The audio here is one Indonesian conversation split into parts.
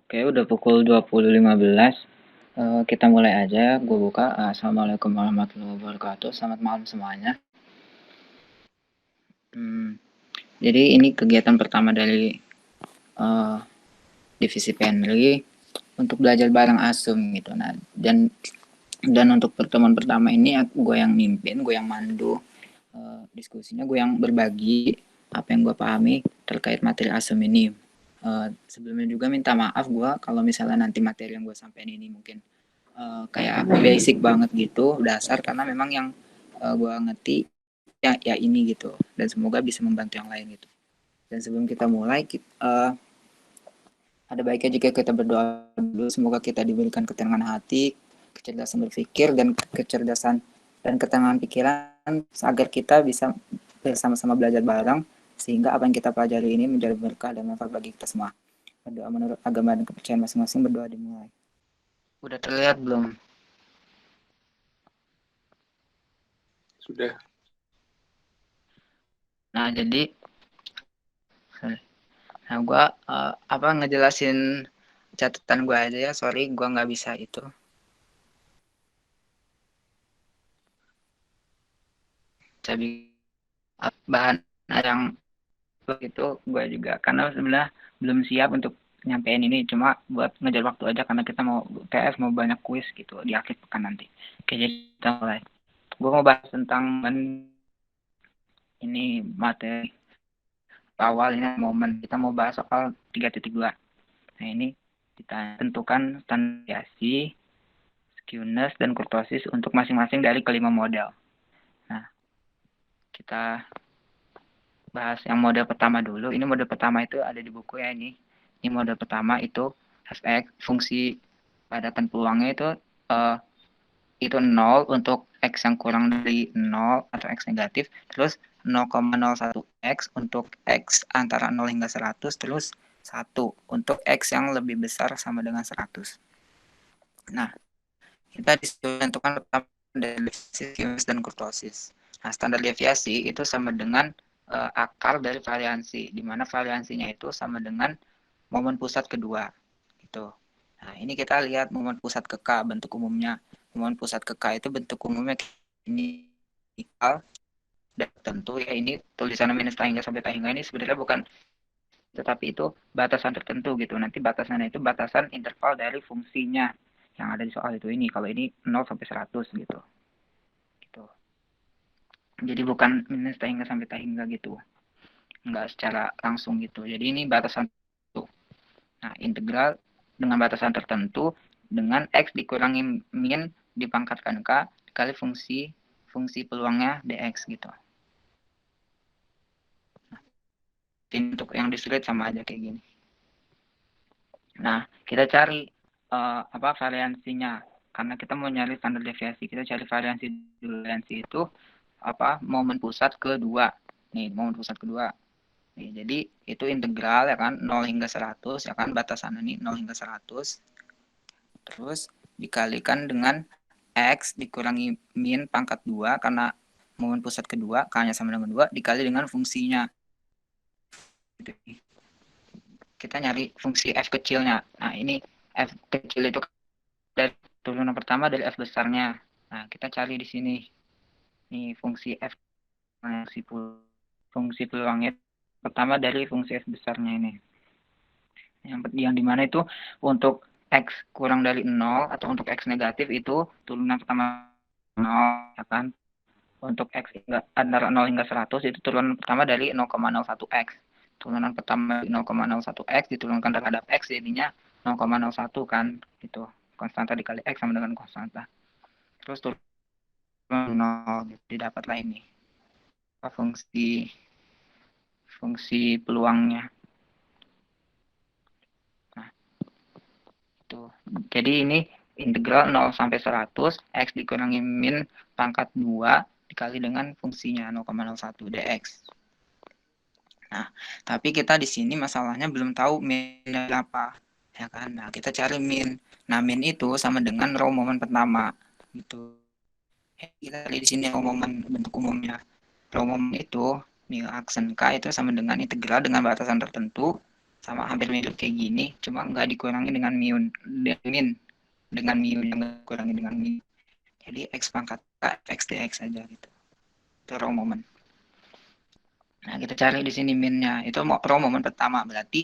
Oke, udah pukul 20.15. Kita mulai aja. Gue buka. Assalamualaikum warahmatullahi wabarakatuh. Selamat malam semuanya. Jadi ini kegiatan pertama dari divisi Penri untuk belajar bareng Asum gitu. Nah, dan untuk pertemuan pertama ini gue yang mimpin, gue yang mandu diskusinya, gue yang berbagi apa yang gue pahami terkait materi Asum ini. Sebelumnya juga minta maaf gue kalau misalnya nanti materi yang gue sampaikan ini mungkin kayak basic banget gitu, dasar, karena memang yang gue ngerti ya ini gitu, dan semoga bisa membantu yang lain gitu. Dan sebelum kita mulai, ada baiknya jika kita berdoa dulu, semoga kita diberikan ketenangan hati, kecerdasan berpikir, dan kecerdasan dan ketenangan pikiran agar kita bisa bersama-sama belajar bareng, sehingga apa yang kita pelajari ini menjadi berkah dan manfaat bagi kita semua. Berdoa menurut agama dan kepercayaan masing-masing. Berdoa dimulai. Udah terlihat belum? Sudah. Nah, jadi gue ngejelasin catatan gue aja ya. Sorry, gue nggak bisa itu. Jadi bahan yang itu gue juga, karena sebenarnya belum siap untuk nyampein ini, cuma buat ngejar waktu aja karena kita mau TF, mau banyak kuis gitu di akhir pekan nanti. Oke, jadi kita mulai. Gue mau bahas tentang ini materi awal, ini momen. Kita mau bahas soal 3.2. Nah, ini kita tentukan standarisasi, skewness, dan kurtosis untuk masing-masing dari kelima model. Nah, kita bahas yang model pertama dulu. Ini model pertama itu ada di buku ya ini. Ini model pertama itu fx, fungsi padatan peluangnya itu 0 untuk x yang kurang dari 0 atau x negatif, terus 0,01x untuk x antara 0 hingga 100, terus 1 untuk x yang lebih besar sama dengan 100. Nah, kita ditentukan pertama dari deviasi dan kurtosis. Nah, standar deviasi itu sama dengan akar dari variansi, di mana variansinya itu sama dengan momen pusat kedua. Gitu. Nah, ini kita lihat momen pusat ke K, bentuk umumnya. Momen pusat ke K itu bentuk umumnya ini dan tentu ya, ini tulisan minus hingga sampai hingga ini sebenarnya bukan, tetapi itu batasan tertentu gitu. Nanti batasannya itu batasan interval dari fungsinya yang ada di soal itu ini. Kalau ini 0 sampai 100 gitu. Gitu. Jadi bukan minus hingga sampai hingga gitu. Enggak secara langsung gitu. Jadi ini batasan tertentu. Nah, integral dengan batasan tertentu dengan x dikurangi min dipangkatkan k dikali fungsi peluangnya dx gitu. Nah, untuk yang di slide sama aja kayak gini. Nah, kita cari variansinya. Karena kita mau nyari standar deviasi, kita cari variansi dulu. Variansi itu momen pusat kedua. Nih, momen pusat kedua. Nih, jadi itu integral ya kan, 0 hingga 100 ya kan, batasan ini 0 hingga 100. Terus dikalikan dengan x dikurangi min pangkat 2 karena momen pusat kedua, k-nya sama dengan 2, dikali dengan fungsinya. Kita nyari fungsi f kecilnya. Nah, ini f kecil itu dari turunan pertama dari f besarnya. Nah, kita cari di sini. Ini fungsi f, fungsi peluangnya pertama dari fungsi f besarnya ini. Yang dimana itu untuk x kurang dari 0 atau untuk x negatif itu turunan pertama 0 ya kan. Untuk x antara 0 hingga 100 itu turunan pertama dari 0,01x. Turunan pertama 0,01x diturunkan terhadap x jadinya 0,01 kan gitu. Konstanta dikali x sama dengan konstanta. Terus turun 0 didapatlah ini fungsi peluangnya. Nah, itu. Jadi ini integral 0 sampai 100 x dikurangi min pangkat 2 dikali dengan fungsinya 0,01 dx. Nah, tapi kita di sini masalahnya belum tahu min apa, ya kan? Nah, kita cari min. Nah, min itu sama dengan row momen pertama, gitu. Kita lihat di sini row momen bentuk umumnya. Row momen itu nilai aksen k itu sama dengan integral dengan batasan tertentu sama hampir mirip kayak gini, cuma nggak dikurangi dengan min, dengan mu yang nggak dikurangi dengan min. Jadi x pangkat k fx dx aja gitu. Itu raw moment. Nah, kita cari di sini minnya. Itu raw moment pertama, berarti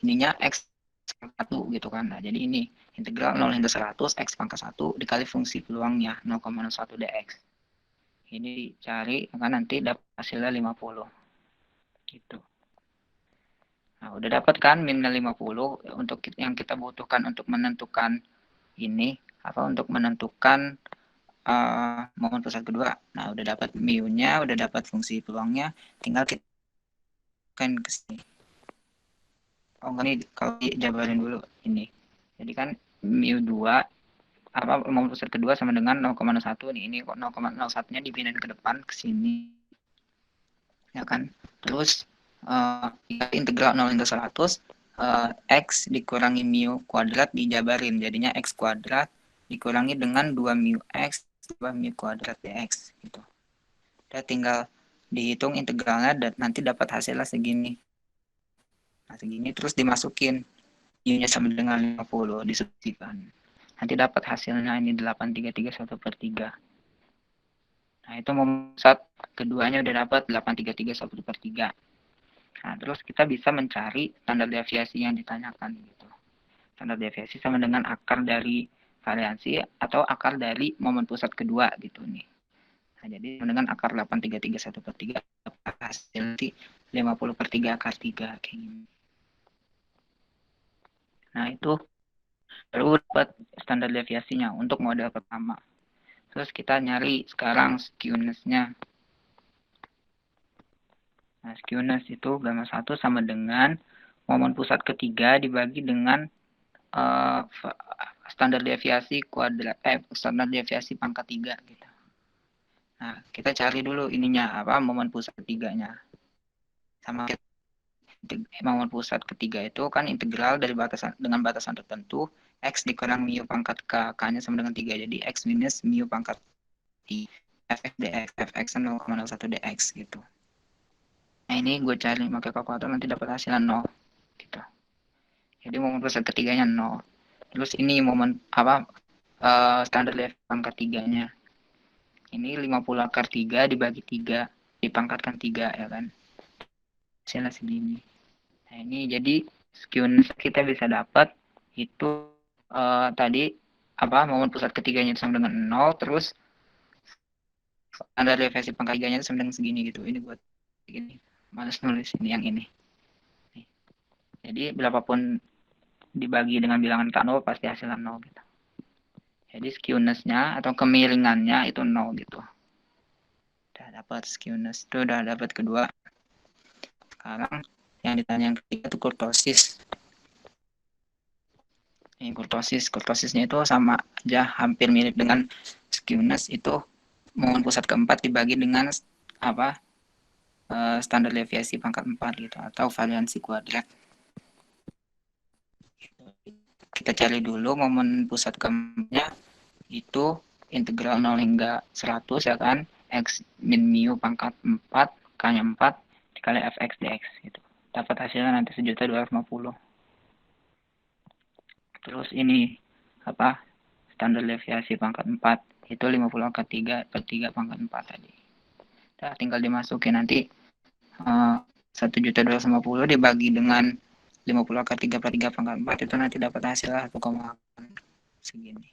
ininya x 1 gitu kan. Nah, jadi ini integral 0 hingga 100 x pangkat 1 dikali fungsi peluangnya 0,01 dx. Ini dicari, maka nanti dapat hasilnya 50. Gitu. Nah, udah dapat kan minnya 50 untuk yang kita butuhkan untuk menentukan ini untuk menentukan momen pusat kedua. Nah, udah dapat mu-nya, udah dapat fungsi peluangnya, tinggal kita kan ke sini. Oh, ini kalau dijabarin dulu ini. Jadi kan mu2 momen pusat kedua sama dengan 0,01 nih. Ini kok 0,01-nya dipindahin ke depan ke sini. Ya kan? Terus integral 0 hingga 100 x dikurangi mu kuadrat dijabarin, jadinya x kuadrat dikurangi dengan 2 mu x 2 mu kuadrat dx gitu. Udah tinggal dihitung integralnya dan nanti dapat hasilnya segini. Nah, segini terus dimasukin mu-nya sama dengan 50 disubstitusikan. Nanti dapat hasilnya ini 833/1/3. Nah, itu momen pusat keduanya udah dapat 833/1/3. Nah, terus kita bisa mencari standar deviasi yang ditanyakan gitu. Standar deviasi sama dengan akar dari variansi atau akar dari momen pusat kedua gitu nih. Nah, jadi dengan akar 833/1/3 hasil nanti 50/3 akar 3 kayak gini. Nah, itu baru dapat standar deviasinya untuk model pertama. Terus kita nyari sekarang skewness-nya. Nah, skewness itu gamma 1 sama dengan momen pusat ketiga dibagi dengan standar deviasi kuadrat standar deviasi pangkat 3 gitu. Nah, kita cari dulu ininya momen pusat ketiganya. Sama momen pusat ketiga itu kan integral dari batasan dengan batasan tertentu x dikurang mu pangkat k, k-nya sama dengan 3. Jadi x minus mu pangkat i fx dx, fx 0,01 dx gitu. Nah, ini gue cari pakai kalkulator nanti dapat hasilnya 0 gitu. Jadi momen pusat ketiganya 0. Terus ini momen standar deviasi pangkat 3-nya. Ini 50 akar 3 dibagi 3 dipangkatkan 3 ya kan. Hasilnya segini. Nah, ini jadi skewness kita bisa dapat itu tadi momen pusat ketiganya sama dengan 0, terus standar deviasi pangkat 3-nya sama dengan segini gitu. Ini buat segini. Males nulis ini yang ini. Jadi berapapun dibagi dengan bilangan K0 pasti hasilnya 0 gitu. Jadi skewness-nya atau kemiringannya itu 0 gitu. Udah dapat skewness, itu udah dapat kedua. Sekarang yang ditanya yang ketiga itu kurtosis. Ini kurtosisnya itu sama aja, hampir mirip dengan skewness. Itu momen pusat keempat dibagi dengan standar deviasi pangkat 4 gitu, atau variansi kuadrat. Kita cari dulu momen pusat keempatnya itu integral 0 hingga 100 ya kan, x min mu pangkat 4, k-nya 4 dikali fx dx gitu. Dapat hasilnya nanti 1.250. Terus ini standar deviasi pangkat 4 itu 50 akar 3 per 3 pangkat 4 tadi. Nah, tinggal dimasukin nanti 1.250 dibagi dengan 50 akar 3 per 3 pangkat 4 itu nanti dapat hasilnya 1,8 segini.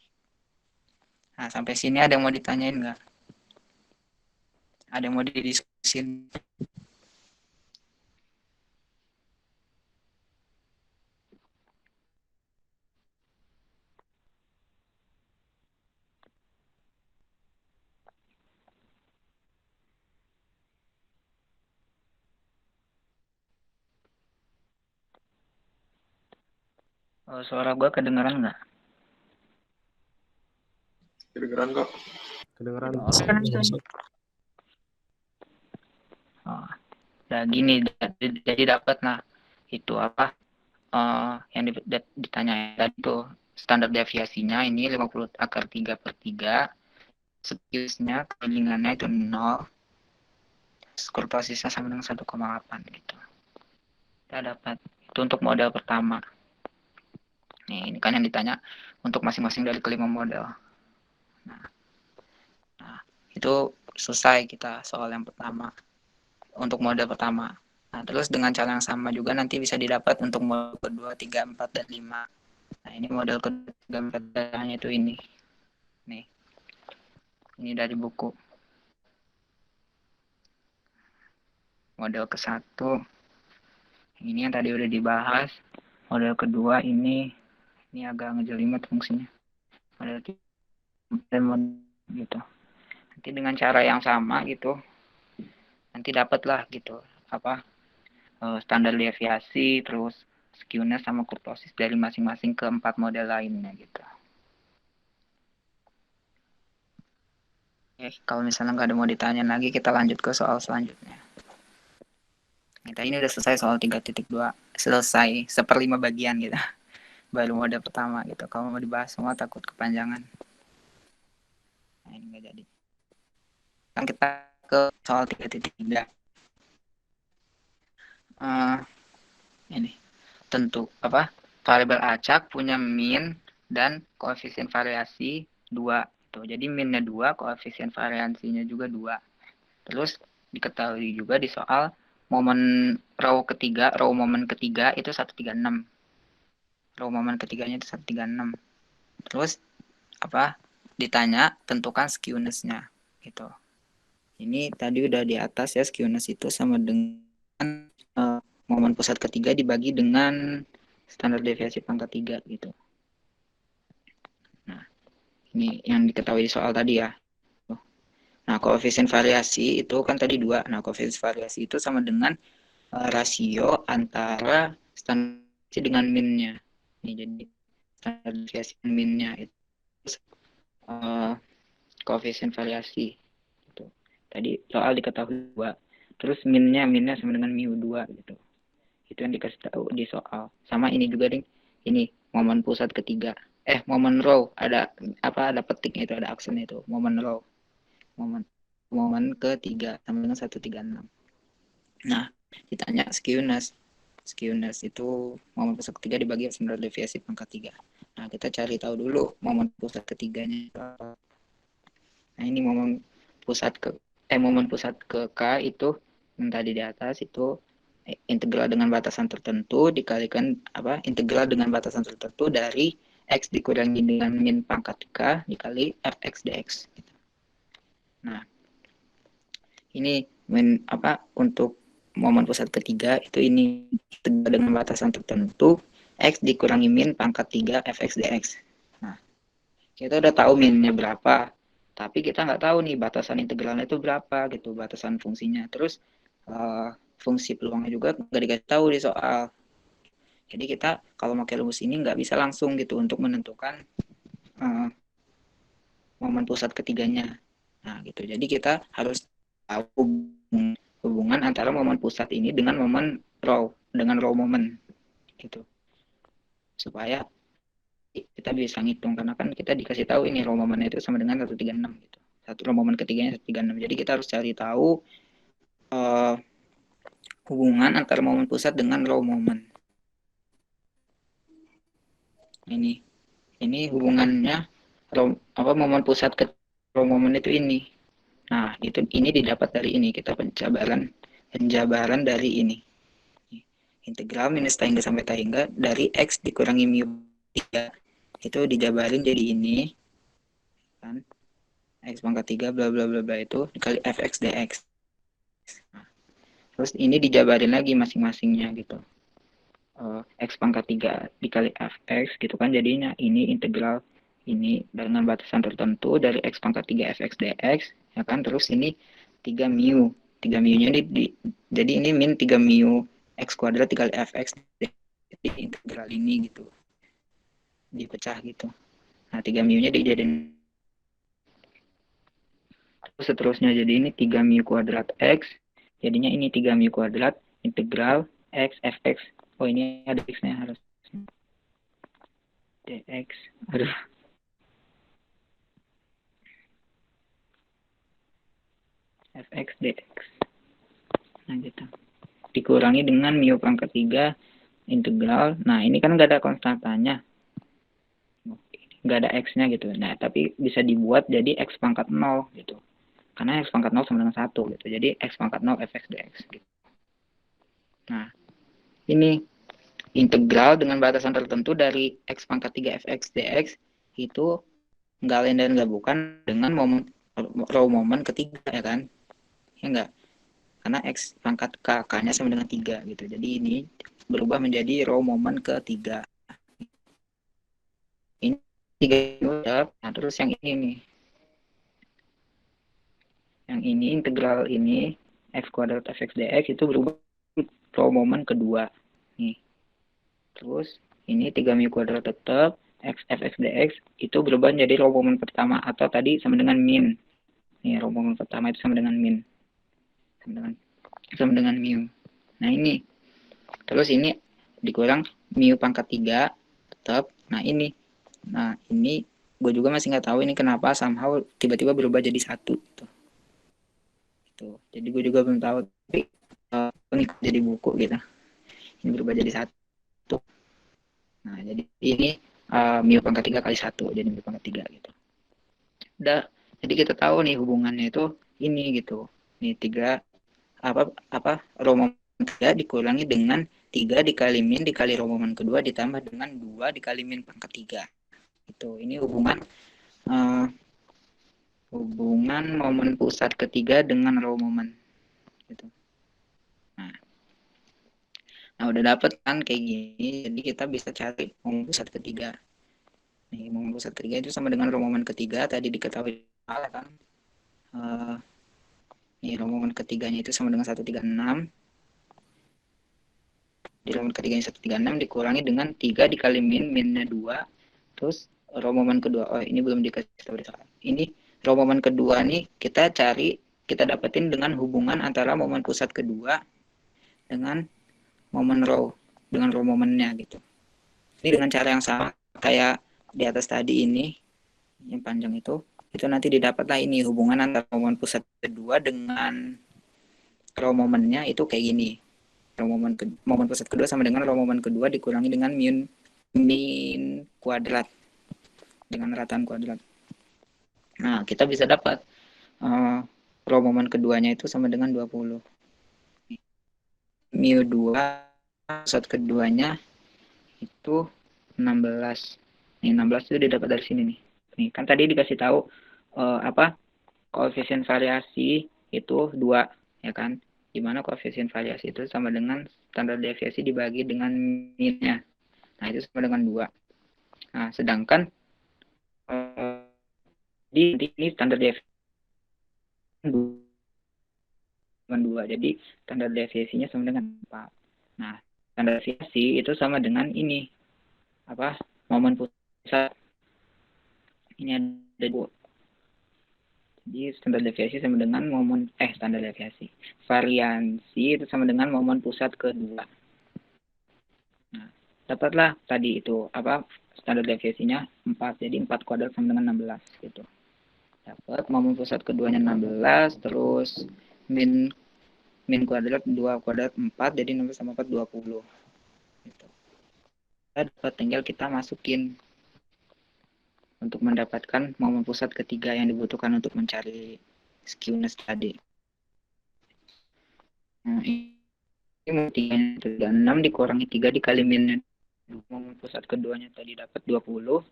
Nah, sampai sini ada yang mau ditanyain nggak? Ada yang mau didiskusin? Suara gue kedengeran nggak? Kedengeran kok. Kedengeran. Nah, gini, jadi dapat itu yang ditanya tadi tuh standar deviasinya ini 50 akar 3 per 3, skewness-nya kemiringannya itu 0, kurtosisnya sama dengan 1,8 gitu. kita dapat. Itu untuk model pertama. Nih, ini kan yang ditanya untuk masing-masing dari kelima model. Nah, itu selesai kita soal yang pertama. Untuk model pertama. Nah, terus dengan cara yang sama juga nanti bisa didapat untuk model kedua, 3, 4, dan 5. Nah, ini model kedua, 3, 4, dan itu ini. Nih. Ini dari buku. Model ke-1. Ini yang tadi udah dibahas. Model kedua ini agak ngejelimet fungsinya. Model 3 gitu. Nanti dengan cara yang sama gitu. Nanti dapatlah gitu. Apa? Standar deviasi, terus skewness sama kurtosis dari masing-masing keempat model lainnya gitu. Oke, kalau misalnya nggak ada mau ditanya lagi, kita lanjut ke soal selanjutnya. Kita ini udah selesai soal 3.2, selesai 1/5 bagian gitu. Baru model pertama gitu. Kalau mau dibahas semua takut kepanjangan. Nah, ini nggak jadi. Sekarang kita ke soal 3.3. Ini tentu apa? Variabel acak punya min dan koefisien variasi 2. Tuh, jadi minnya 2, koefisien variasinya juga 2. Terus diketahui juga di soal momen row momen ketiga itu 136. Row momen ketiganya itu 136. Terus apa? Ditanya tentukan skewness-nya gitu. Ini tadi udah di atas ya, skewness itu sama dengan momen pusat ketiga dibagi dengan standar deviasi pangkat 3 gitu. Nah, ini yang diketahui di soal tadi ya. Nah, koefisien variasi itu kan tadi 2. Nah, koefisien variasi itu sama dengan rasio antara standar dengan min-nya. Ini jadi standar deviasi min-nya itu koefisien variasi. Gitu. Tadi soal diketahui 2. Terus minnya sama dengan mu 2 gitu. Itu yang dikasih tahu di soal. Sama ini juga ding. Ini momen pusat ketiga. Momen row ada apa? Ada petiknya itu, ada aksennya itu. Momen row. Momen ketiga sama dengan 136. Nah, ditanya skewness. Skewness itu momen pusat ketiga dibagi standar deviasi pangkat 3. Nah, kita cari tahu dulu momen pusat ketiganya itu apa. Nah, ini momen pusat ke K itu yang tadi di atas itu integral dengan batasan tertentu dikalikan apa? Integral dengan batasan tertentu dari X dikurangi dengan min pangkat K dikali Fx dx. Nah, ini min apa untuk momen pusat ketiga itu ini dengan batasan tertentu X dikurangi min pangkat 3 Fx dx. Nah, kita udah tahu minnya berapa, tapi kita nggak tahu nih batasan integralnya itu berapa gitu, batasan fungsinya. Terus fungsi peluangnya juga nggak dikasih tahu di soal. Jadi kita kalau pakai rumus ini nggak bisa langsung gitu untuk menentukan momen pusat ketiganya. Nah gitu. Jadi kita harus tahu hubungan antara momen pusat ini dengan momen row, dengan row momen gitu. Supaya kita bisa ngitung, karena kan kita dikasih tahu ini row momennya itu sama dengan 136 gitu. Satu row momen ketiganya 136. Jadi kita harus cari tahu hubungan antara momen pusat dengan row momen. Ini hubungannya momen pusat ke row momen itu ini. Nah, ini didapat dari ini. Kita penjabaran dari ini. Integral minus tahingga sampai tahingga dari X dikurangi mu 3 itu dijabarin jadi ini kan, X pangkat 3 bla bla bla bla itu dikali Fx dx. Nah, terus ini dijabarin lagi masing-masingnya gitu. X pangkat 3 dikali Fx gitu kan, jadinya ini integral ini dengan batasan tertentu dari X pangkat 3 Fx dx ya kan. Terus ini 3 mu nya jadi ini min 3 mu X kuadrat dikali Fx di integral ini gitu, dipecah gitu. Nah 3 mu nya dijadiin terus seterusnya, jadi ini 3 mu kuadrat X, jadinya ini 3 mu kuadrat integral X Fx. Oh ini ada X-nya harus dx. Aduh. Fx dx. Nah gitu. dikurangi dengan mu pangkat 3 integral. Nah, ini kan nggak ada konstantanya. Nggak ada x-nya gitu. Nah, tapi bisa dibuat jadi x pangkat 0 gitu. Karena x pangkat 0 sama dengan 1 gitu. Jadi x pangkat 0 fx dx gitu. Nah, ini integral dengan batasan tertentu dari x pangkat 3 fx dx itu nggak lain dan nggak bukan dengan row momen ketiga, ya kan? Ya enggak? Karena x pangkat k-nya sama dengan 3 gitu. Jadi ini berubah menjadi row momen ketiga. Ini 3. Nah, terus yang ini nih. Yang ini integral ini x kuadrat fx dx itu berubah row momen kedua. Nih. Terus ini 3 mu kuadrat tetap x fx dx itu berubah menjadi row momen pertama atau tadi sama dengan min. Nih, row momen pertama itu sama dengan min. Sama dengan mu. Nah, ini. Terus ini dikurang mu pangkat 3 tetap. Nah, ini. Nah, ini gue juga masih nggak tahu ini kenapa somehow tiba-tiba berubah jadi 1 gitu. Jadi gue juga belum tahu, tapi ngikut jadi buku gitu. Ini berubah jadi 1. Nah, jadi ini mu pangkat 3 kali 1, jadi mu pangkat 3 gitu. Udah, jadi kita tahu nih hubungannya itu ini gitu. Nih 3 row momen 3 dikurangi dengan 3 dikali min dikali row momen kedua ditambah dengan 2 dikali min pangkat 3. Itu. Ini hubungan momen pusat ketiga dengan row momen gitu. Nah, udah dapet kan kayak gini, jadi kita bisa cari momen pusat ketiga. Nih, momen pusat ketiga itu sama dengan row momen ketiga, tadi diketahui kan. Nih, row momen ketiganya itu sama dengan 136. Di row momen ketiganya 136 dikurangi dengan 3 dikali minnya 2. Terus row momen kedua, oh ini belum dikasih tahu. Ini row momen kedua nih kita dapetin dengan hubungan antara momen pusat kedua dengan momen row, dengan row momennya gitu. Ini dengan cara yang sama kayak di atas tadi ini, yang panjang itu nanti didapatlah ini hubungan antara momen pusat kedua dengan row momennya itu kayak gini. Row momen pusat kedua sama dengan row momen kedua dikurangi dengan min kuadrat, dengan rataan kuadrat. Nah, kita bisa dapat row momen keduanya itu sama dengan 20. Mu 2 pusat keduanya itu 16. Nih, 16 itu didapat dari sini nih. Nih, kan tadi dikasih tahu koefisien variasi itu 2, ya kan? Dimana koefisien variasi itu sama dengan standar deviasi dibagi dengan minnya. Nah, itu sama dengan 2. Nah, sedangkan di ini standar deviasi dengan 2. Jadi standar deviasinya sama dengan 4. Nah, standar deviasi itu sama dengan ini. Momen pusat. Ini ada 2. Jadi standar deviasi sama dengan standar deviasi. Variansi itu sama dengan momen pusat kedua. Nah, dapatlah tadi itu standar deviasinya 4. Jadi 4 kuadrat sama dengan 16 gitu. Dapat momen pusat keduanya 16, terus min kuadrat 2 kuadrat 4, jadi 16 sama 4 20. Gitu. Kita dapat, tinggal kita masukin untuk mendapatkan momen pusat ketiga yang dibutuhkan untuk mencari skewness tadi. Nah, ini 36 dikurangi 3 dikali min momen pusat keduanya tadi dapat 20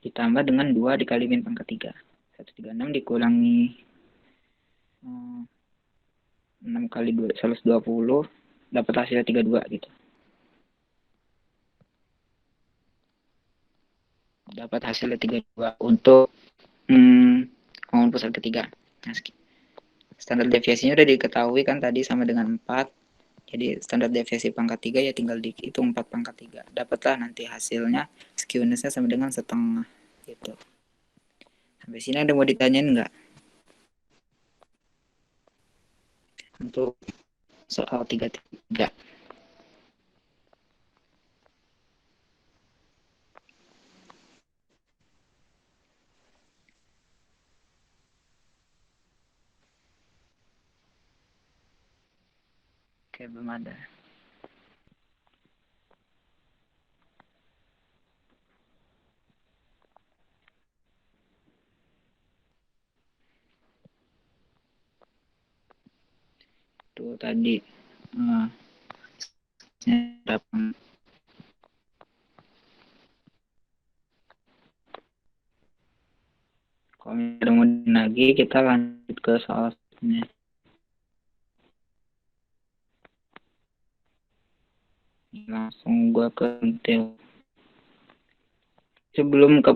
ditambah dengan 2 dikali min pangkat 3. 136 dikurangi 6 kali 2 120 dapat hasilnya 32 gitu. Dapat hasilnya 32 untuk momen pusat ketiga. Nah, standar deviasinya udah diketahui kan tadi sama dengan 4. Jadi standar deviasi pangkat 3 ya tinggal dihitung 4 pangkat 3. Dapatlah nanti hasilnya skewness-nya sama dengan setengah gitu. Sampai sini ada mau ditanyain nggak? Untuk soal 3-3. Oke, belum ada. Tuh tadi berapa? Kalau ada mau lagi, kita lanjut ke soal selanjutnya. Langsung gua ke detail. Sebelum ke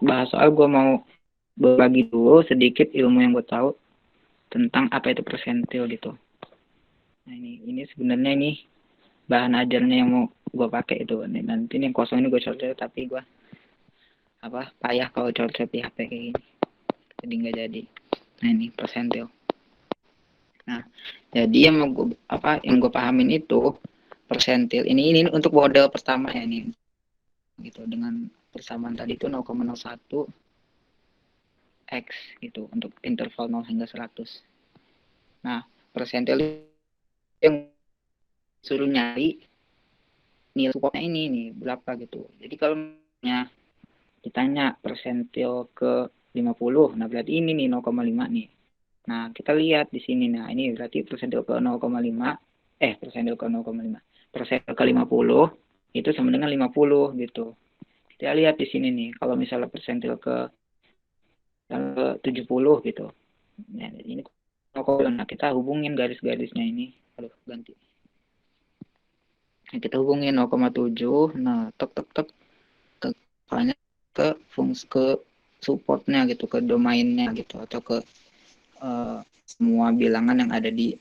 bahas soal, gua mau berbagi dulu sedikit ilmu yang gue tahu tentang apa itu persentil gitu. Nah ini sebenarnya ini bahan ajarnya yang mau gue pakai itu. Nanti yang kosong ini gue coret, tapi gue payah kalau coret di HP kayak gini, jadi nggak jadi. Nah ini persentil. Nah jadi yang gue pahamin itu persentil ini untuk model pertama ya nih gitu, dengan persamaan tadi itu 0,01 X gitu untuk interval 0 hingga 100. Nah persentil yang suruh nyari nilai supportnya ini nih berapa gitu. Jadi kalau ditanya persentil ke 50, nah berarti ini nih 0,5 nih. Nah kita lihat di sini, nah ini berarti persentil ke 0,5, persentil ke 0,5, persentil ke 50 itu sama dengan 50 gitu. Kita lihat di sini nih, kalau misalnya persentil ke 70 gitu. Nah ini nah kita hubungin garis-garisnya ini. Aduh ganti. Nah, kita hubungin 0,7, nah tek tek tek ke fungsi ke supportnya gitu, ke domainnya gitu, atau ke semua bilangan yang ada di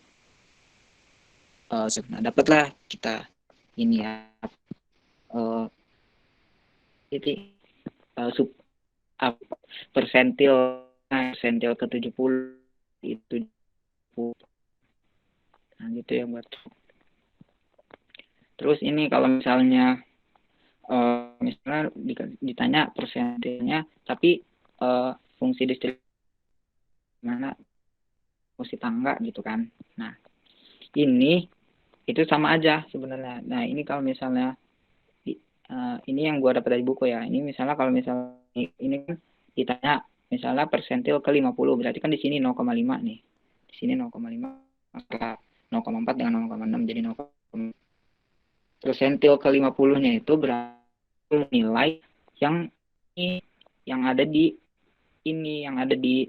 nah dapatlah kita ini ya titik persentil ke 70 itu. Nah gitu ya buat. Terus ini kalau misalnya misalnya ditanya persentilnya tapi fungsi distribusi mana fungsi tangga gitu kan. Nah ini itu sama aja sebenarnya. Nah ini kalau misalnya ini yang gua dapat dari buku ya, ini misalnya kalau misalnya ini kan ditanya misalnya persentil ke 50, berarti kan di sini 0,5 nih, di sini 0,5 maka 0,4 dengan 0,6 jadi 0,5. Persentil ke 50-nya itu berarti nilai yang ini yang ada di ini yang ada di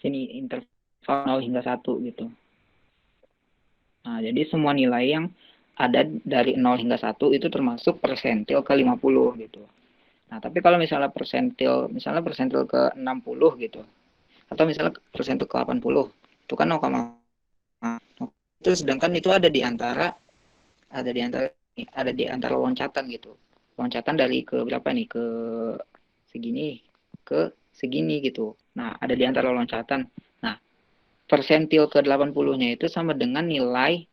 sini interval 0 hingga 1 gitu. Nah, jadi semua nilai yang ada dari 0 hingga 1 itu termasuk persentil ke 50 gitu. Nah, tapi kalau misalnya persentil ke 60 gitu. Atau misalnya persentil ke 80, itu kan 0, itu sedangkan itu ada di antara loncatan gitu. Loncatan dari ke berapa nih? Ke segini ke segini gitu. Nah, ada di antara loncatan. Nah, persentil ke 80-nya itu sama dengan nilai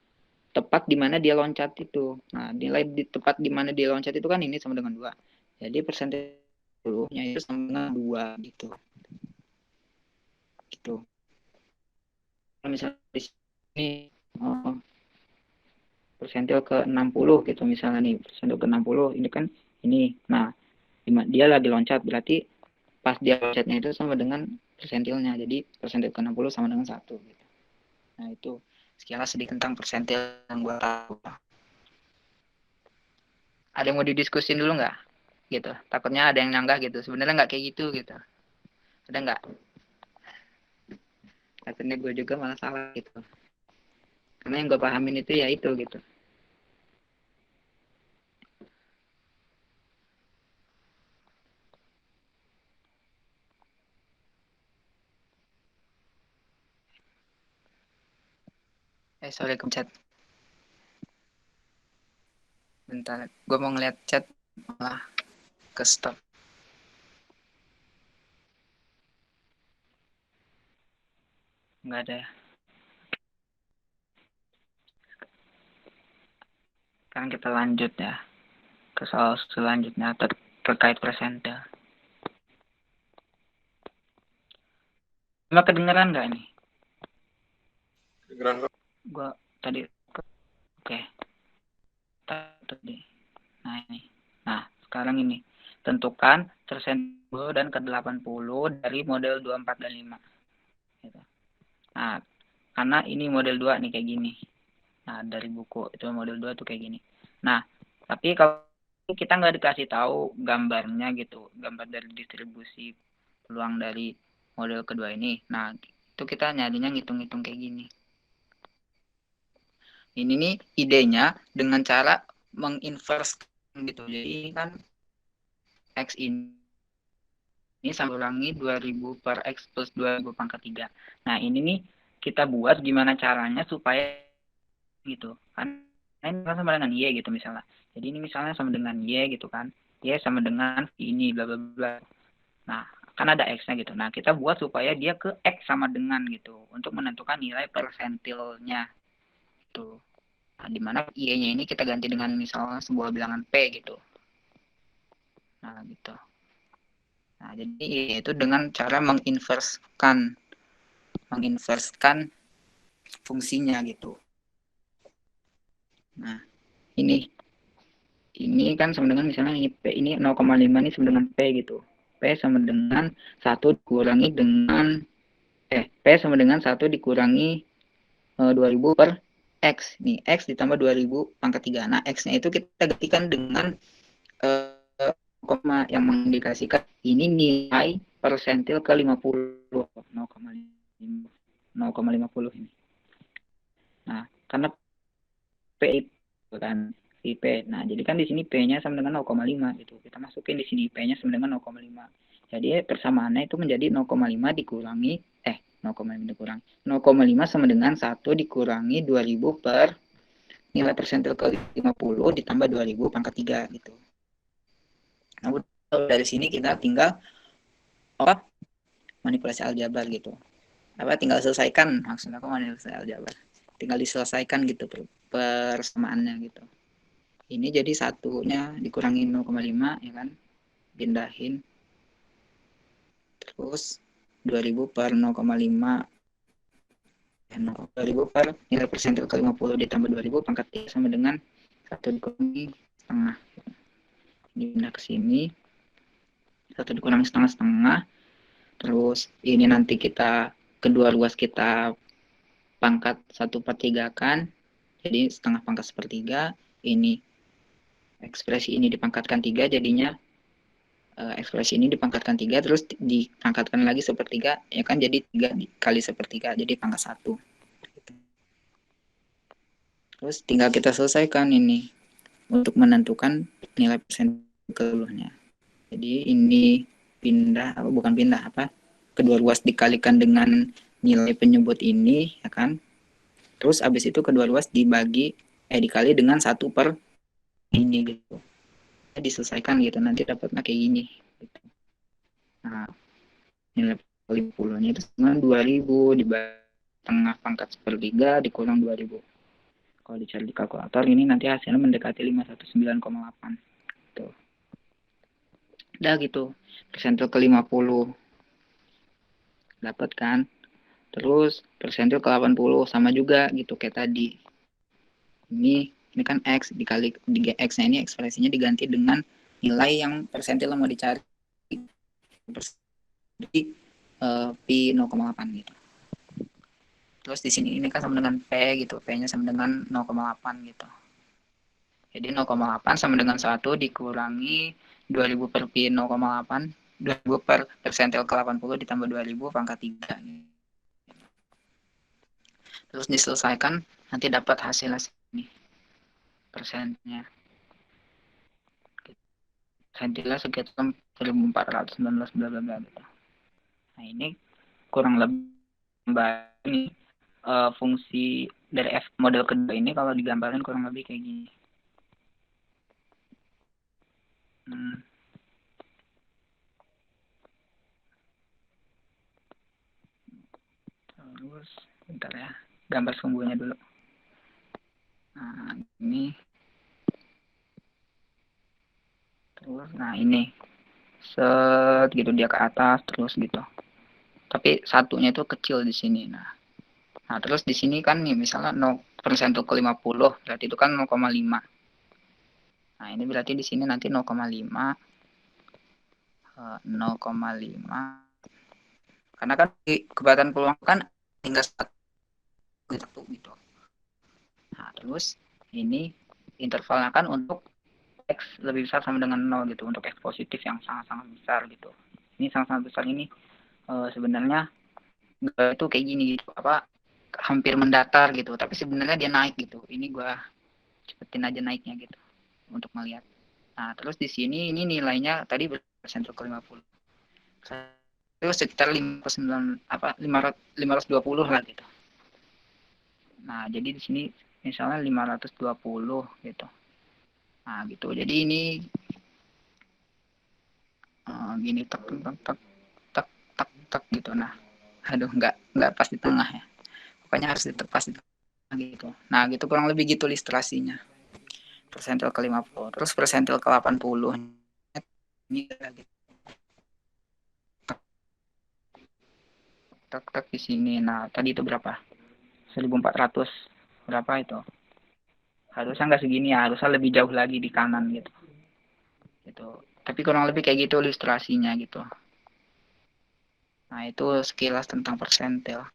tepat di mana dia loncat itu. Nah, nilai di tepat di mana dia loncat itu kan ini sama dengan 2. Jadi persentilnya itu sama dengan 2 gitu. Gitu. Kalau misalnya di sini persentil ke 60 gitu misalnya nih, persentil ke 60 ini kan ini. Nah, dia lagi loncat berarti pas dia loncatnya itu sama dengan persentilnya. Jadi persentil ke 60 sama dengan 1 gitu. Nah, itu sekilas sedikit tentang persentil yang gue tahu. Ada yang mau didiskusin dulu nggak? Gitu. Takutnya ada yang nyanggah gitu. Sebenarnya nggak kayak gitu gitu. Ada nggak? Takutnya gue juga malah salah gitu. Karena yang gue pahamin itu ya itu gitu. Sorry chat. Bentar, gue mau ngeliat chat malah ke stop. Nggak ada. Sekarang kita lanjut ya ke soal selanjutnya terkait persentil. Lo kedengeran nggak ini? Kedengeran kok. Gue tadi Oke. Nah, ini. Nah, sekarang ini. Tentukan tersentuh dan ke-80 dari model 24 dan 5. Gitu. Nah, karena ini model 2 nih kayak gini. Nah, dari buku itu model 2 tuh kayak gini. Nah, tapi kalau kita nggak dikasih tahu gambarnya gitu, gambar dari distribusi peluang dari model kedua ini. Nah, itu kita nyarinya ngitung-ngitung kayak gini. Ini nih idenya dengan cara menginverse gitu. Jadi kan X ini sama ulangi 2000 per X plus 2000 pangkat 3. Nah, ini nih kita buat gimana caranya supaya gitu. Kan ini sama dengan Y gitu misalnya. Jadi ini misalnya sama dengan Y gitu kan. Y sama dengan ini bla bla bla. Nah, kan ada X-nya gitu. Nah, kita buat supaya dia ke X sama dengan gitu. Untuk menentukan nilai persentilnya. Gitu. Nah, dimana Y-nya ini kita ganti dengan misalnya sebuah bilangan P gitu. Nah, gitu. Nah, jadi itu dengan cara menginverskan fungsinya gitu. Nah, ini kan sama dengan misalnya ini P ini 0,5 ini sama dengan P gitu. P sama dengan 1 dikurangi dengan P sama dengan 1 dikurangi 2000 per X. Nih, X ditambah 2000 pangkat 3. Nah, X-nya itu kita gantikan dengan koma yang mengindikasikan ini nilai persentil ke 50. 0,50 ini. Nah, karena P itu kan si P. Nah, jadi kan di sini P-nya sama dengan 0,5 gitu. Kita masukin di sini P-nya sama dengan 0,5. Jadi persamaannya itu menjadi 0,5 dikurangi 0,5 dikurangi 0,5 sama dengan 1 dikurangi 2000 per nilai persentil ke 50 ditambah 2000 pangkat 3 gitu. Nah, dari sini kita tinggal manipulasi aljabar gitu. Tinggal selesaikan, maksudnya aku manipulasi aljabar. Tinggal diselesaikan gitu persamaannya gitu. Ini jadi satunya dikurangi 0,5 ya kan, pindahin, terus 2000 per 0,5 2000 per nilai persentil ke 50 ditambah 2000 pangkat 3 sama dengan 1 dikurangi setengah. Ini pindah ke sini, 1 dikurangi setengah-setengah, terus ini nanti kita kedua ruas kita pangkat 1/3 kan, jadi setengah pangkat 1/3. Ini ekspresi ini dipangkatkan 3, jadinya ekspresi ini dipangkatkan 3, terus dipangkatkan lagi 1/3, ya kan, jadi 3 kali 1/3, jadi pangkat 1. Terus tinggal kita selesaikan ini untuk menentukan nilai persen keluarnya. Jadi ini kedua ruas dikalikan dengan nilai penyebut ini, ya kan. Terus habis itu kedua ruas dikali dengan 1 per ini gitu. Diselesaikan gitu, nanti dapatnya kayak gini gitu. Nah, nilai 50-nya itu sama 2000 dibagi setengah pangkat 1/3 dikurang 2000. Kalau dicari di kalkulator ini nanti hasilnya mendekati 519,8 gitu. Udah gitu, persentil ke 50 dapat kan. Terus persentil ke 80 sama juga gitu kayak tadi. Ini kan X dikali X-nya ini ekspresinya diganti dengan nilai yang persentil yang mau dicari. Jadi pi 0,8 gitu. Terus di sini ini kan sama dengan P gitu, P-nya sama dengan 0,8 gitu. Jadi 0,8 sama dengan 1 dikurangi 2000 per pi 0,8, 2000 per persentil ke 80 ditambah 2000 pangkat 3. Terus diselesaikan, nanti dapat hasilnya sini. Persennya. Persentilnya sekitar 1419 bla bla bla gitu. Nah, ini kurang lebih ini fungsi dari F model kedua ini kalau digambarkan kurang lebih kayak gini. Terus bentar ya, gambar sumbunya dulu. Nah, ini terus, nah ini set gitu dia ke atas terus gitu, tapi satunya itu kecil di sini. Nah Nah, terus di sini kan nih misalnya 0% ke 50, berarti itu kan 0,5. Nah, ini berarti di sini nanti 0,5, 0,5. Karena kan di keberatan peluang kan tinggal 1 gitu. Nah, terus ini intervalnya kan untuk X lebih besar sama dengan 0 gitu, untuk X positif yang sangat-sangat besar gitu. Ini sangat-sangat besar ini sebenarnya itu kayak gini gitu, apa hampir mendatar gitu, tapi sebenarnya dia naik gitu. Ini gua cepetin aja naiknya gitu untuk melihat. Nah, terus di sini ini nilainya tadi persen ke 50. Terus sekitar 59 apa 520 lah gitu. Nah, jadi di sini misalnya 520 gitu. Nah, gitu. Jadi ini gini tek tek tek tek tek tek gitu. Nah, aduh nggak pas di tengah ya. Pokoknya harus pas di tengah gitu. Nah, gitu kurang lebih gitu ilustrasinya. Persentil ke 50, terus persentil ke 80. Ini gitu. Tek tek di sini. Nah, tadi itu berapa? 1400 berapa itu? Harusnya nggak segini ya, harusnya lebih jauh lagi di kanan gitu. Gitu. Tapi kurang lebih kayak gitu ilustrasinya gitu. Nah, itu sekilas tentang persentil.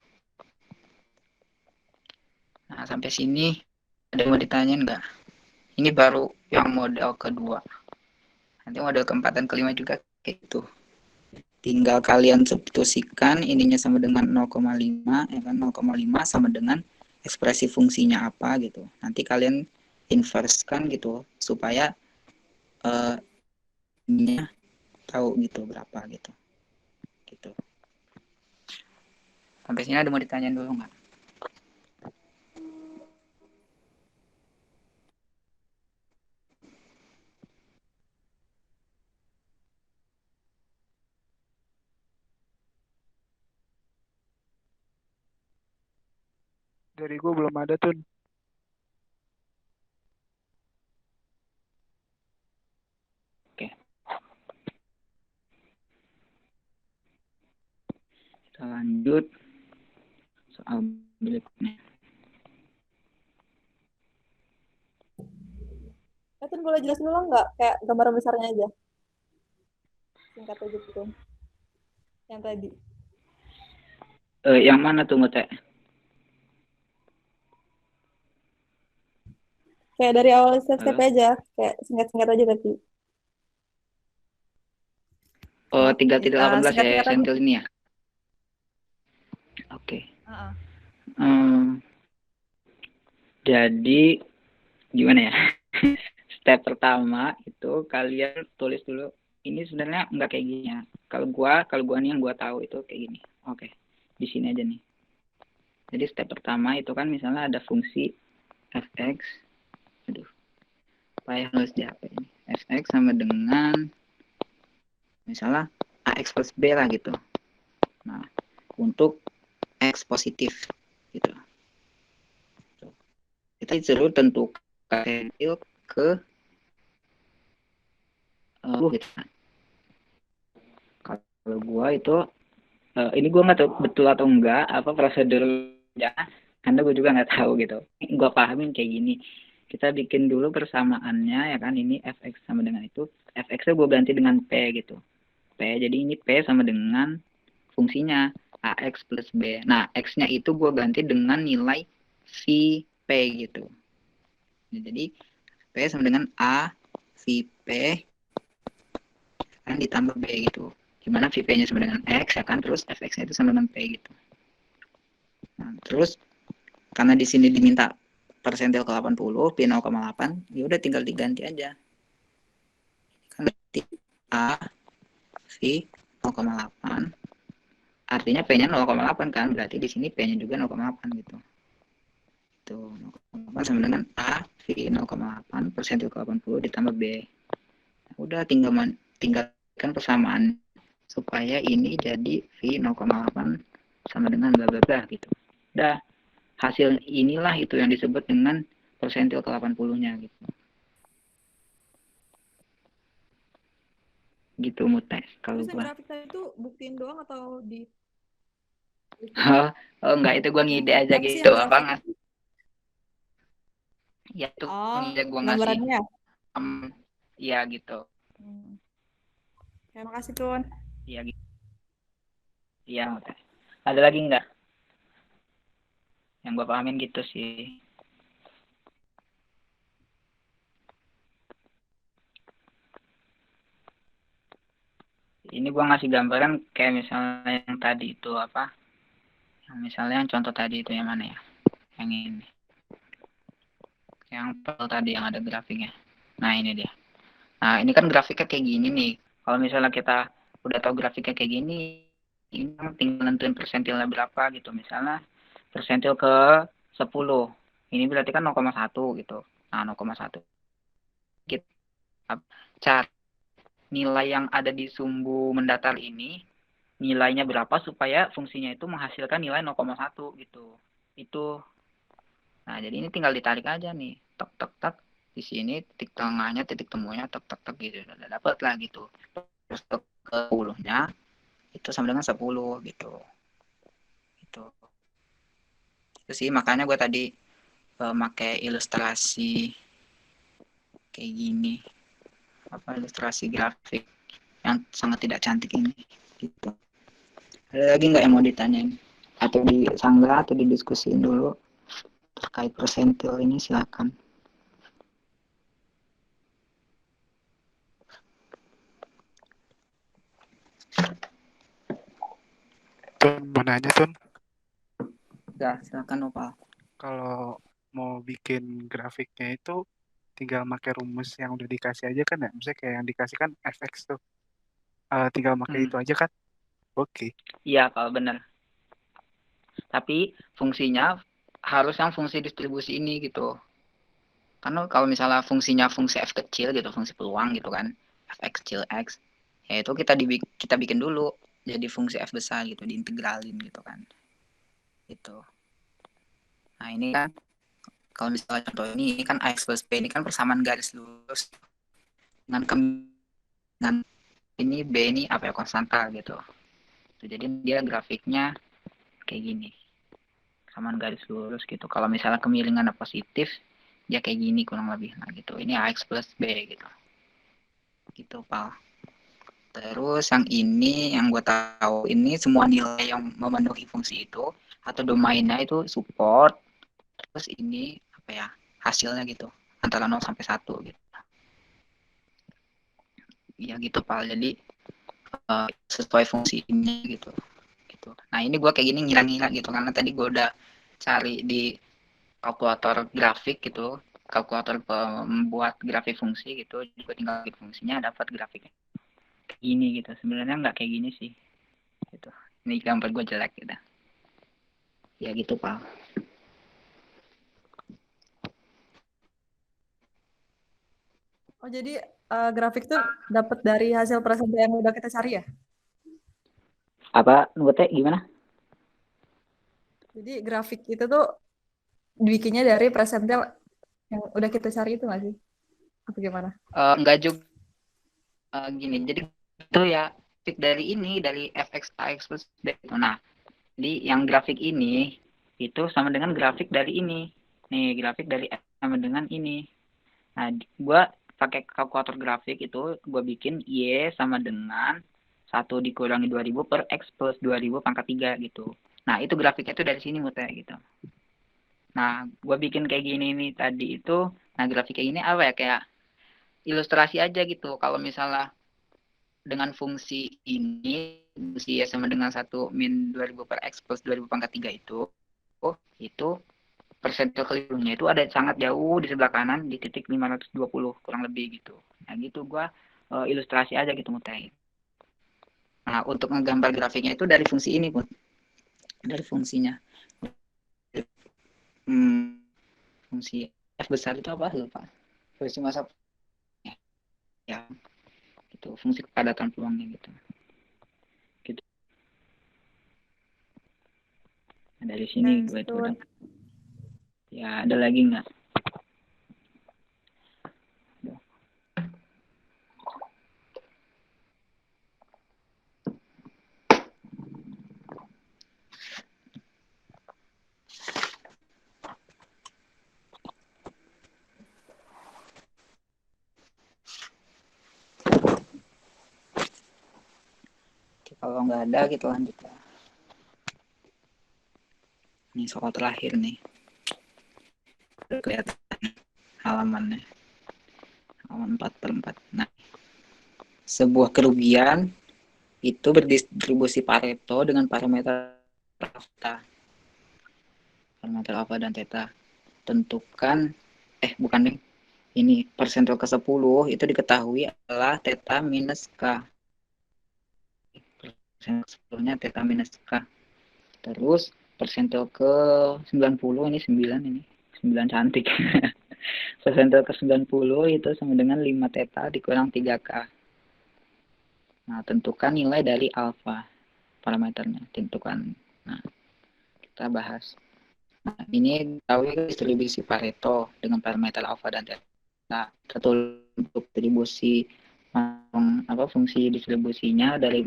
Nah, sampai sini ada yang mau ditanyain nggak? Ini baru yang model kedua. Nanti model keempat dan kelima juga kayak gitu. Tinggal kalian substitusikan ininya sama dengan 0,5 ya kan, 0,5 sama dengan ekspresi fungsinya apa gitu. Nanti kalian inversekan gitu supaya ininya tahu gitu berapa gitu. Gitu. Sampai sini ada mau ditanyain dulu nggak? Dari gue belum ada tuh. Oke. Kita lanjut soal berikutnya. Itu boleh jelasin dulu nggak? Kayak gambaran besarnya aja. Singkat aja gitu. Yang tadi. Yang mana tuh Mute? Kayak dari awal step-step aja. Kayak singkat-singkat aja tapi. Oh, 3.18 ya Singkat-singkat aja. sentil ini ya? Oke. Uh-uh. Jadi gimana ya? Step pertama itu kalian tulis dulu. Ini sebenarnya nggak kayak gini ya. Kalau gua nih yang gua tahu itu kayak gini. Oke. Di sini aja nih. Jadi step pertama itu kan misalnya ada fungsi fx. Aduh. Payah nulis di HP ini. Fx sama dengan misalnya ax plus b lah gitu. Nah, untuk x positif gitu. Kita disuruh tentukan sentil ke gitu. Kalau gua itu ini gua nggak tahu betul atau enggak apa prosedurnya, karena gue juga nggak tahu gitu. Gua pahamin kayak gini, kita bikin dulu persamaannya ya kan, ini fx sama dengan itu, fx nya gue ganti dengan p gitu, p, jadi ini p sama dengan fungsinya ax plus b. Nah, x nya itu gue ganti dengan nilai v p gitu. Jadi p sama dengan a v p kan ditambah b gitu, gimana VP-nya sama dengan X ya kan, terus FX-nya itu sama dengan P gitu. Nah, terus karena di sini diminta persentil ke 80, P 0,8, ya udah tinggal diganti aja. Kan A V 0,8 artinya P-nya 0,8 kan, berarti di sini P-nya juga 0,8 gitu. Itu 0,8 sama dengan A V 0,8 persentil ke 80 ditambah B. Nah, udah tinggalkan persamaan supaya ini jadi V 0,8 sama dengan bla bla bla gitu. Udah, hasil inilah itu yang disebut dengan persentil ke 80-nya gitu. Gitu Mutes kalau Terus yang gua. grafik tadi itu buktiin doang atau di Oh enggak, itu gue ngide aja Apa sih gitu. yang Apa grafik? nggak? Ya itu Oh, ngide gue ngasih. gambarannya. Iya gitu. Hmm. Terima kasih, Tun. Iya gitu. Iya. Ada lagi nggak? Yang gue pahamin gitu sih. Ini gue ngasih gambaran kayak misalnya yang tadi itu apa? Yang misalnya yang contoh tadi itu yang mana ya? Yang ini. Yang tadi yang ada grafiknya. Nah ini dia. Nah ini kan grafiknya kayak gini nih. Kalau misalnya kita udah tahu grafiknya kayak gini, ini tinggal nentuin persentilnya berapa gitu. Misalnya persentil ke 10. Ini berarti kan 0,1 gitu. Nah 0,1. Kita cari nilai yang ada di sumbu mendatar ini, nilainya berapa supaya fungsinya itu menghasilkan nilai 0,1 gitu. Itu. Nah, jadi ini tinggal ditarik aja nih. Tek tek tek di sini titik tengahnya, titik temunya tek tek tek gitu. Udah dapat lah gitu. Terus ke 10-nya itu sama dengan 10 gitu. Itu. Itu sih makanya gue tadi pakai ilustrasi kayak gini. Apa ilustrasi grafik yang sangat tidak cantik ini gitu. Ada lagi nggak yang mau ditanyain? Atau disanggah atau didiskusiin dulu terkait persentil ini silakan. Tun, mau nanya Tun, Ya, silakan Opal. kalau mau bikin grafiknya itu tinggal pakai rumus yang udah dikasih aja kan ya? Misalnya kayak yang dikasih kan FX tuh, tinggal pakai itu aja kan? Oke. Iya, kalau benar. Tapi fungsinya harus yang fungsi distribusi ini gitu. Karena kalau misalnya fungsinya fungsi f kecil gitu, fungsi peluang gitu kan, f kecil x, ya itu kita bikin dulu jadi fungsi f besar gitu, diintegralin gitu kan. Itu. Nah ini kan kalau misalnya contoh ini kan ax plus b ini kan persamaan garis lurus dengan dengan ini b ini apa ya konstanta gitu. Jadi dia grafiknya kayak gini, persamaan garis lurus gitu. Kalau misalnya kemiringannya positif, dia kayak gini kurang lebih. Nah gitu. Ini ax plus b gitu. Gitu, Pal. Terus yang ini yang gue tahu ini semua nilai yang memenuhi fungsi itu atau domainnya itu support. Terus ini apa ya hasilnya gitu antara 0 sampai 1 gitu. Ya gitu Pak. Jadi sesuai fungsi ini gitu. Gitu. Nah ini gue kayak gini ngira-ngira gitu karena tadi gue udah cari di kalkulator grafik gitu, kalkulator pembuat grafik fungsi gitu. Juga tinggal grafik fungsinya dapat grafiknya kayak gini gitu. Sebenarnya nggak kayak gini sih. Gitu. Ini gambar gue jelek gitu. Ya gitu Pak. Oh, jadi grafik tuh dapat dari hasil presentil yang udah kita cari ya? Apa ngeteh gimana? Jadi grafik itu tuh bikinnya dari presentil yang udah kita cari itu nggak sih? Apa gimana? Enggak juga gini. Jadi itu ya grafik dari ini dari fx ax plus b itu. Nah, jadi yang grafik ini itu sama dengan grafik dari ini. Nih, grafik dari X sama dengan ini. Nah, gua pakai kalkulator grafik itu gua bikin Y sama dengan 1 dikurangi 2000 per X plus 2000 pangkat 3 gitu. Nah, itu grafiknya itu dari sini muter gitu. Nah, gua bikin kayak gini nih tadi itu. Nah, grafik kayak gini apa ya? Kayak ilustrasi aja gitu. Kalau misalnya dengan fungsi ini, fungsi Y sama dengan 1 min 2000 per X plus 2000 pangkat 3 itu persentil kelirunya itu ada sangat jauh di sebelah kanan di titik 520 kurang lebih gitu. Nah gitu gue ilustrasi aja gitu mutai. Nah untuk ngegambar grafiknya itu dari fungsi ini pun, dari fungsinya. Fungsi f besar itu apa lupa. Fungsi masa ya gitu, fungsi kepadatan peluangnya gitu. Gitu. Nah, dari sini gue itu udah. Ya ada lagi nggak? Kalau nggak ada kita lanjut. Ini soal terakhir nih. Udah kelihatan halamannya. Halaman 4/4. Nah, sebuah kerugian itu berdistribusi Pareto dengan parameter alfa. Parameter alfa dan theta. Tentukan, bukan nih. Ini persentil ke-10 itu diketahui adalah theta minus K. Persentil ke-10-nya theta minus K. Terus persentil ke-90 ini 9 ini. 9 cantik. Persentil ke-90 itu sama dengan 5 theta dikurang 3K. Nah, tentukan nilai dari alfa parameternya. Tentukan. Nah, kita bahas. Nah, ini tahu distribusi Pareto dengan parameter alfa dan theta. Nah, satu untuk distribusi fungsi distribusinya dari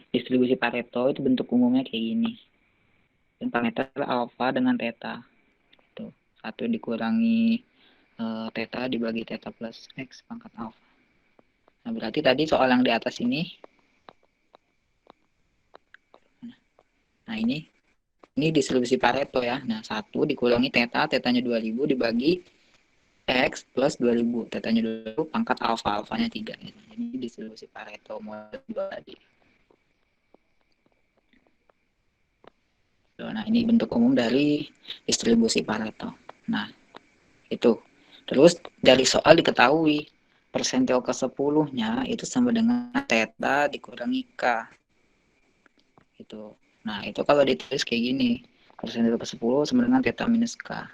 distribusi Pareto itu bentuk umumnya kayak gini. Dan parameter alfa dengan theta. Itu 1 dikurangi theta dibagi theta plus x pangkat alfa. Nah, berarti tadi soal yang di atas ini. Nah, ini distribusi Pareto ya. Nah, 1 dikurangi theta, tetanya 2000 dibagi X plus 2000, tetanya 2000 pangkat alfa, alfanya 3. Ini distribusi Pareto model 2 tadi. Nah, ini bentuk umum dari distribusi Pareto. Nah, itu. Terus dari soal diketahui persentil ke-10-nya itu sama dengan theta dikurangi K. Itu. Nah, itu kalau ditulis kayak gini. Persentil ke-10 sama dengan theta minus K.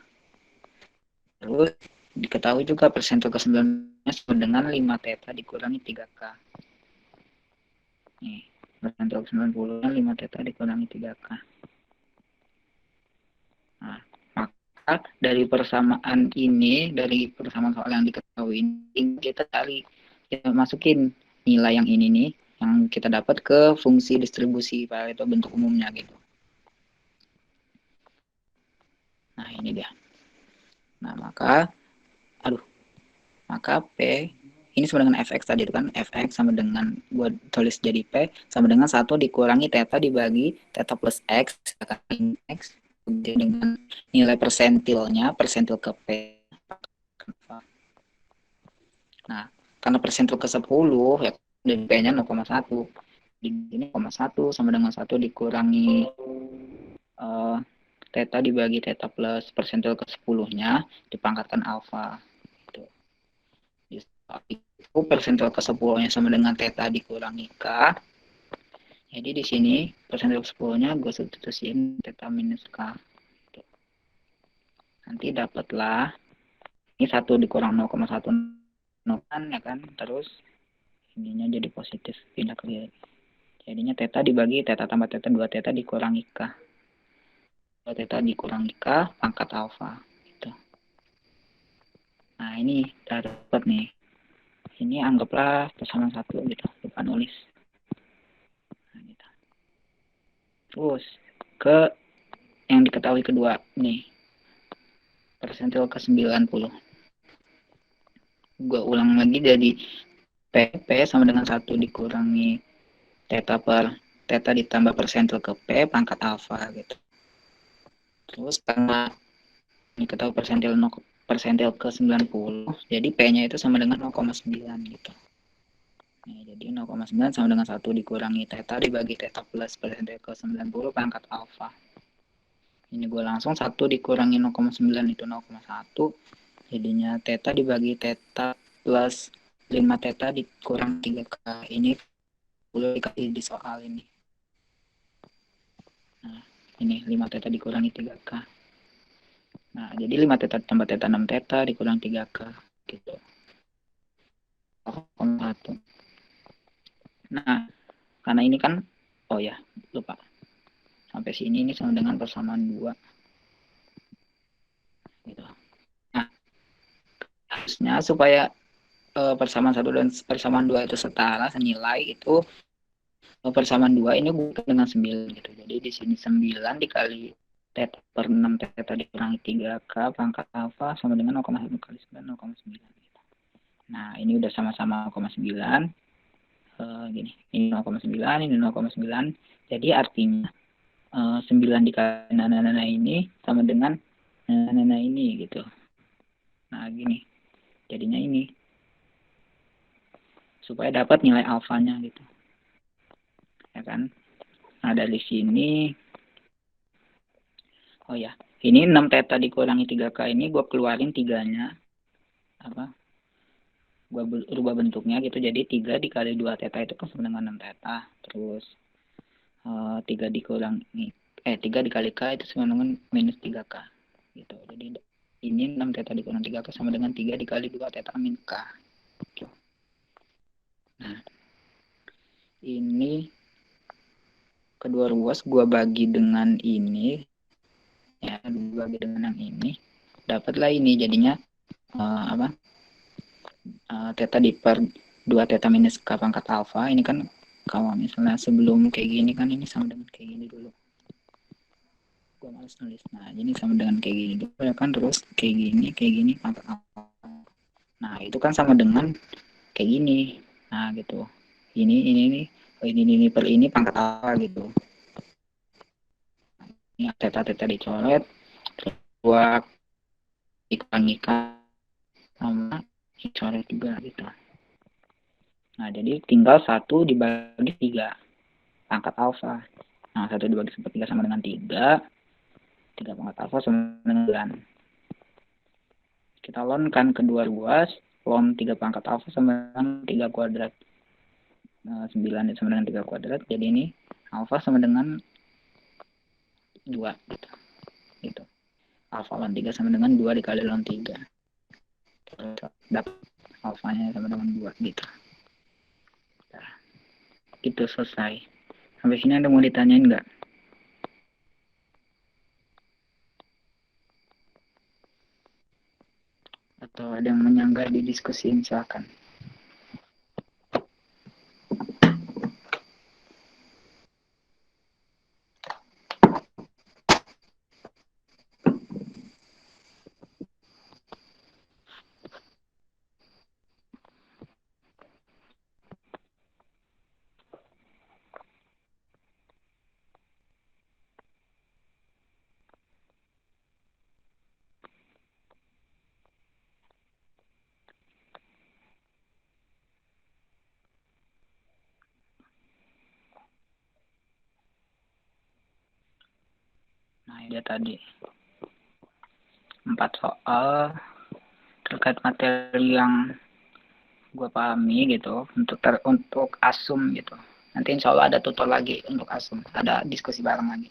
Terus diketahui juga persentil ke-9-nya sama dengan 5 theta dikurangi 3K. Nih, persentil ke-90-nya 5 theta dikurangi 3K. Nah, maka dari persamaan ini, dari persamaan soal yang diketahui ini, kita masukin nilai yang ini nih, yang kita dapat ke fungsi distribusi Pareto bentuk umumnya gitu. Nah, ini dia. Nah, maka P ini sama dengan fx tadi itu kan, fx sama dengan buat tulis jadi P sama dengan 1 dikurangi theta dibagi theta plus x dengan nilai persentilnya, persentil ke P. Nah, karena persentil ke 10 ya dan P-nya 0,1. Ini 0,1 sama dengan 1 dikurangi theta dibagi theta plus persentil ke 10-nya dipangkatkan alfa. Itu persentil ke 10-nya sama dengan theta dikurangi K. Jadi di sini persentil ke 10-nya gue substitusiin theta minus K. Nanti dapatlah ini 1 dikurang 0,1 ya kan, terus ininya jadi positif, pindah ke kiri. Jadinya theta dibagi theta tambah theta 2 theta dikurangi K. 2 theta dikurangi K pangkat alfa. Gitu. Nah, ini udah dapat nih. Ini anggaplah persamaan 1 gitu, lupa nulis. Nah, gitu. Terus ke yang diketahui kedua nih, persentil ke 90. Gue ulang lagi jadi P sama dengan 1 dikurangi theta per theta ditambah persentil ke P pangkat alfa gitu. Terus karena diketahui persentil ke 90, jadi P-nya itu sama dengan 0,9 gitu. Nah, jadi 0,9 sama dengan 1 dikurangi theta dibagi theta plus persentil ke 90 pangkat alfa. Ini gue langsung 1 dikurangi 0,9 itu 0,1. Jadinya theta dibagi theta plus 5 theta dikurang 3K. Ini boleh dikasih di soal ini. Nah, ini 5 theta dikurangi 3K. Nah, jadi 5 theta tambah theta 6 theta dikurang 3K. Gitu. 0,1. Nah, karena ini kan, lupa. Sampai sini ini sama dengan persamaan 2. Gitu. Nah, harusnya supaya persamaan 1 dan persamaan 2 itu setara, senilai, itu persamaan 2 ini bukan dengan 9 gitu. Jadi di sini 9 dikali theta per 6 theta dikurangi 3K pangkat alfa sama dengan 0,1 kali 9, 0,9 gitu. Nah, ini udah sama-sama 0,9. gini, ini 0,9, ini 0,9. Jadi artinya 9 dikali nana ini sama dengan nana ini gitu. Nah, gini. Jadinya ini. Supaya dapat nilai alfanya gitu. Ya kan? Nah, dari sini oh ya, ini 6 theta dikurangi 3K ini gue keluarin 3-nya. Gue rubah bentuknya gitu, jadi 3 dikali 2 theta itu kan sama dengan 6 theta. Terus 3 dikurangi 3 dikali K itu sama dengan minus 3K gitu. Jadi ini 6 theta dikurangi 3K sama dengan 3 dikali 2 theta min K gitu. Nah, ini kedua ruas gue bagi dengan ini ya, bagi dengan yang ini, dapatlah ini jadinya theta per 2 theta minus K pangkat alfa. Ini kan kalau misalnya sebelum kayak gini kan ini sama dengan kayak gini dulu. Gue males nulis. Nah, ini sama dengan kayak gini dulu ya kan. Terus kayak gini pangkat alfa. Nah, itu kan sama dengan kayak gini. Nah, gitu. Ini per ini pangkat alfa gitu. Ini theta dicoret. Terus buat ikan sama dicoret juga gitu. Nah, jadi tinggal 1 dibagi 3 pangkat alfa. Nah, 1 dibagi 1/3 sama dengan 3. 3 pangkat alfa sama dengan 9. Kita lonkan kedua ruas. Lon 3 pangkat alfa sama dengan 3 kuadrat. 9 sama dengan 3 kuadrat. Jadi ini alfa sama dengan 2. Gitu. Alfa lon 3 sama dengan 2 dikali lon 3. Dapat alfanya sama dengan 2 gitu. Nah, gitu selesai. Sampai sini ada mau ditanyain nggak? Atau ada yang menyanggah di diskusi, silakan. Nah, ini tadi 4 soal terkait materi yang gue pahami gitu untuk asum gitu. Nanti insya Allah ada tutor lagi untuk asum, ada diskusi bareng lagi.